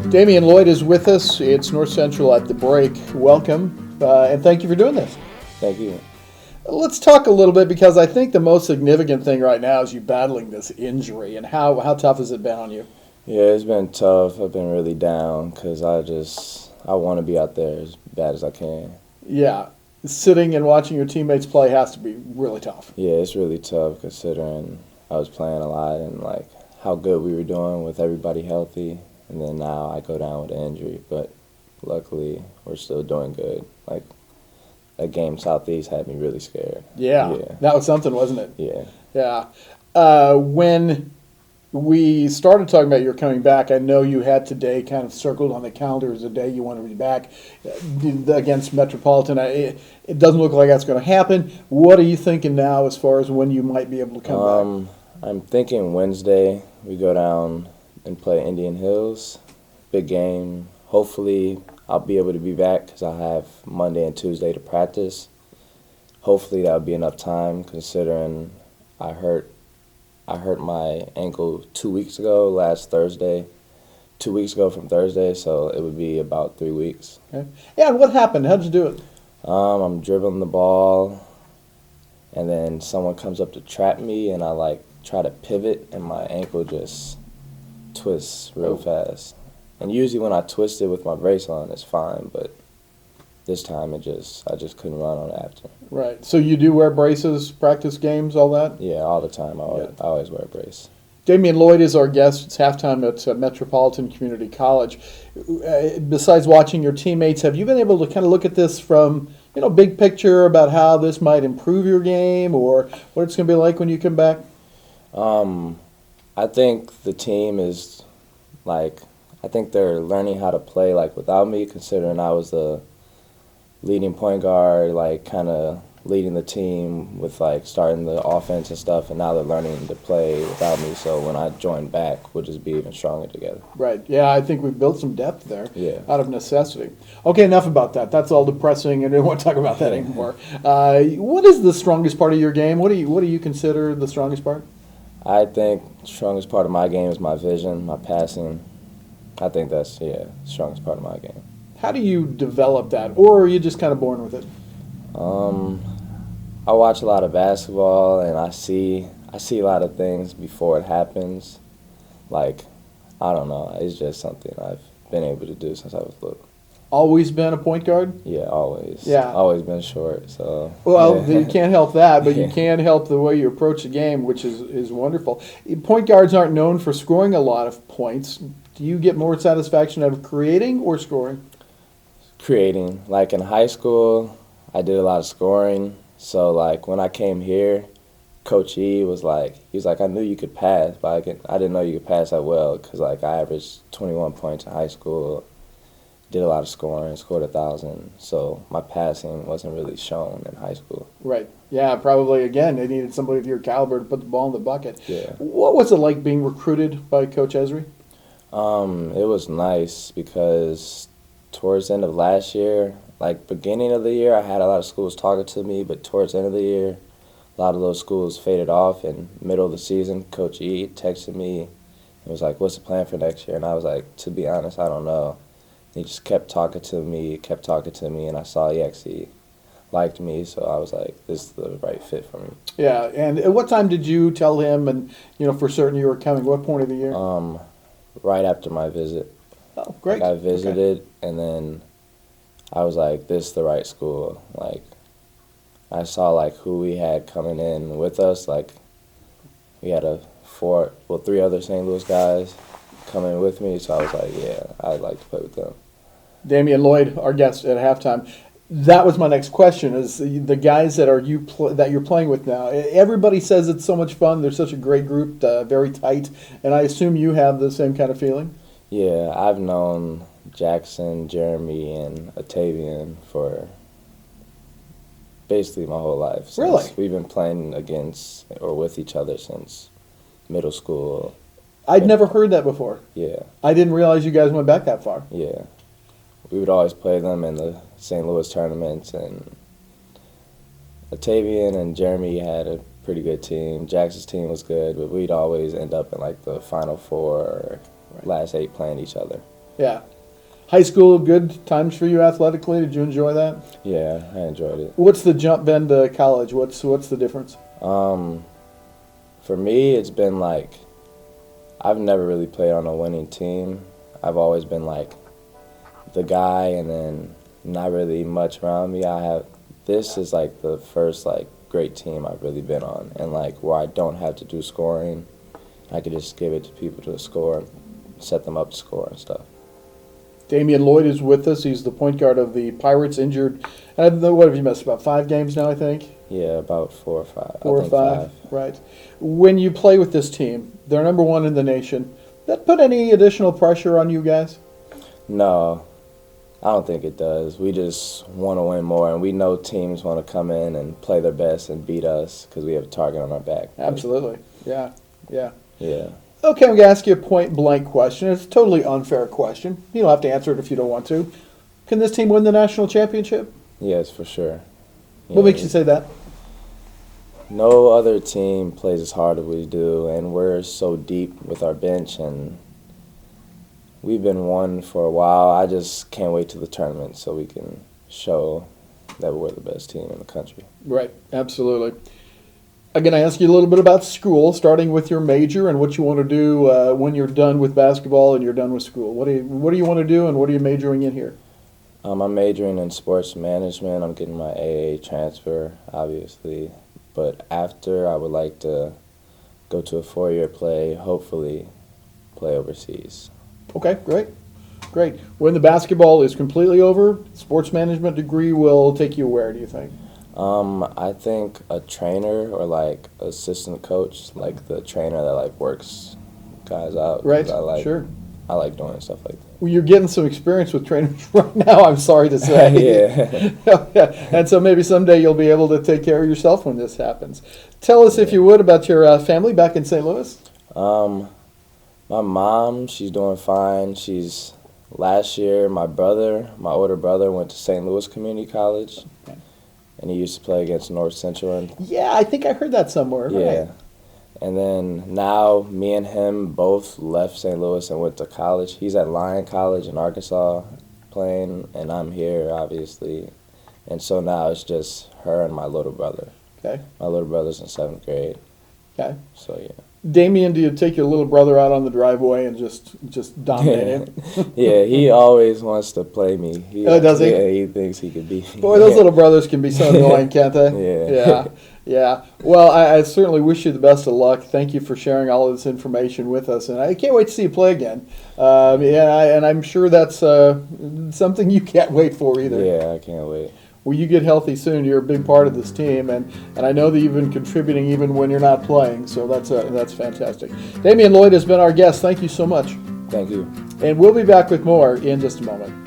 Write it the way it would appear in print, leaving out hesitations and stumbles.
Damien, Loyd is with us. It's North Central at the break. Welcome, and thank you for doing this. Thank you. Let's talk a little bit because I think the most significant thing right now is you battling this injury, and how tough has it been on you? Yeah, it's been tough. I've been really down because I want to be out there as bad as I can. Yeah, sitting and watching your teammates play has to be really tough. Yeah, it's really tough considering I was playing a lot and like how good we were doing with everybody healthy, and then now I go down with an injury. But luckily, we're still doing good. Like that game Southeast had me really scared. Yeah, that was something, wasn't it? Yeah. Yeah. When we started talking about your coming back, I know you had today kind of circled on the calendar as a day you want to be back against Metropolitan. It doesn't look like that's going to happen. What are you thinking now as far as when you might be able to come back? I'm thinking Wednesday we go down and play Indian Hills. Big game. Hopefully I'll be able to be back because I have Monday and Tuesday to practice. Hopefully that'll be enough time considering I hurt my ankle 2 weeks ago, last Thursday. 2 weeks ago from Thursday, so it would be about 3 weeks. Okay. Yeah, and what happened? How'd you do it? I'm dribbling the ball, and then someone comes up to trap me, and I try to pivot, and my ankle just twists real fast. And usually when I twist it with my brace on, it's fine, but this time I just couldn't run on it after. Right. So you do wear braces, practice games, all that? Yeah, all the time. I always wear a brace. Damien Loyd is our guest. It's halftime at Metropolitan Community College. Besides watching your teammates, have you been able to kind of look at this from, big picture about how this might improve your game or what it's going to be like when you come back? I think the team is, I think they're learning how to play, without me, considering I was the leading point guard, kind of leading the team with, starting the offense and stuff, and now they're learning to play without me, so when I join back, we'll just be even stronger together. Right. Yeah, I think we've built some depth there out of necessity. Okay, enough about that. That's all depressing, and I don't want to talk about that anymore. What is the strongest part of your game? What do you consider the strongest part? I think the strongest part of my game is my vision, my passing. I think that's, the strongest part of my game. How do you develop that, or are you just kind of born with it? I watch a lot of basketball, and I see a lot of things before it happens. I don't know. It's just something I've been able to do since I was little. Always been a point guard? Yeah, always. Yeah. Always been short, so. Well, yeah. You can't help that, but you can help the way you approach the game, which is wonderful. Point guards aren't known for scoring a lot of points. Do you get more satisfaction out of creating or scoring? Creating. In high school, I did a lot of scoring. So, when I came here, Coach E was he was I knew you could pass, but I didn't know you could pass that well because, I averaged 21 points in high school, did a lot of scoring, scored 1,000. So my passing wasn't really shown in high school. Right. Yeah, probably, again, they needed somebody of your caliber to put the ball in the bucket. Yeah. What was it like being recruited by Coach Esri? It was nice because towards the end of last year, beginning of the year, I had a lot of schools talking to me, but towards the end of the year, a lot of those schools faded off. In middle of the season, Coach E texted me and was like, "What's the plan for next year?" And I was like, "To be honest, I don't know." And he just kept talking to me, and I saw he actually liked me, so I was like, "This is the right fit for me." Yeah, and at what time did you tell him, and for certain you were coming? What point of the year? Right after my visit. Oh, great. I visited, and then I was like, this is the right school. I saw, who we had coming in with us. We had 3 other St. Louis guys coming with me, so I was like, yeah, I'd like to play with them. Damien Loyd, our guest at halftime. That was my next question, is the guys that that you're playing with now. Everybody says it's so much fun. They're such a great group, very tight, and I assume you have the same kind of feeling? Yeah, I've known Jackson, Jeremy, and Octavian for basically my whole life. Really? We've been playing against or with each other since middle school. I'd never heard that before. Yeah. I didn't realize you guys went back that far. Yeah. We would always play them in the St. Louis tournaments, and Octavian and Jeremy had a pretty good team. Jackson's team was good, but we'd always end up in the Final Four or last 8 playing each other. Yeah. High school, good times for you athletically. Did you enjoy that? Yeah, I enjoyed it. What's the jump then to college? What's the difference? For me, it's been like I've never really played on a winning team. I've always been like the guy, and then not really much around me. This is like the first like great team I've really been on, and like where I don't have to do scoring. I could just give it to people to score, set them up to score and stuff. Damien Loyd is with us. He's the point guard of the Pirates, injured. And I don't know, what have you missed? About 5 games now, I think? Yeah, about 4 or 5. Four I or think five, right. When you play with this team, they're number 1 in the nation. That put any additional pressure on you guys? No, I don't think it does. We just want to win more, and we know teams want to come in and play their best and beat us because we have a target on our back. Absolutely. Yeah. Yeah. Okay, I'm going to ask you a point-blank question. It's a totally unfair question. You don't have to answer it if you don't want to. Can this team win the national championship? Yes, for sure. What makes you say that? No other team plays as hard as we do, and we're so deep with our bench, and we've been one for a while. I just can't wait to the tournament so we can show that we're the best team in the country. Right, absolutely. I'm going to ask you a little bit about school, starting with your major and what you want to do when you're done with basketball and you're done with school. What do you want to do, and what are you majoring in here? I'm majoring in sports management. I'm getting my AA transfer, obviously. But after, I would like to go to a 4-year play, hopefully play overseas. Okay, great. When the basketball is completely over, sports management degree will take you where, do you think? I think a trainer or like assistant coach, like the trainer that like works guys out. 'Cause Right, sure. I like doing stuff like that. Well, you're getting some experience with trainers right now, I'm sorry to say. Yeah. And so maybe someday you'll be able to take care of yourself when this happens. Tell us, if you would, about your family back in St. Louis. My mom, she's doing fine. Last year, my older brother, went to St. Louis Community College, and he used to play against North Central. And Yeah, I think I heard that somewhere. yeah. Right. And then now, me and him both left St. Louis and went to college. He's at Lyon College in Arkansas playing, and I'm here, obviously. And so now it's just her and my little brother. Okay. My little brother's in 7th grade. Okay. So, yeah. Damien, do you take your little brother out on the driveway and just dominate him? Yeah, he always wants to play me. Oh, does he? Yeah, he thinks he could beat me. Boy, those little brothers can be so annoying, can't they? Yeah. Yeah. Well, I certainly wish you the best of luck. Thank you for sharing all of this information with us, and I can't wait to see you play again. And I'm sure that's something you can't wait for either. Yeah, I can't wait. Well, you get healthy soon. You're a big part of this team, and I know that you've been contributing even when you're not playing, so that's fantastic. Damien Loyd has been our guest. Thank you so much. Thank you. And we'll be back with more in just a moment.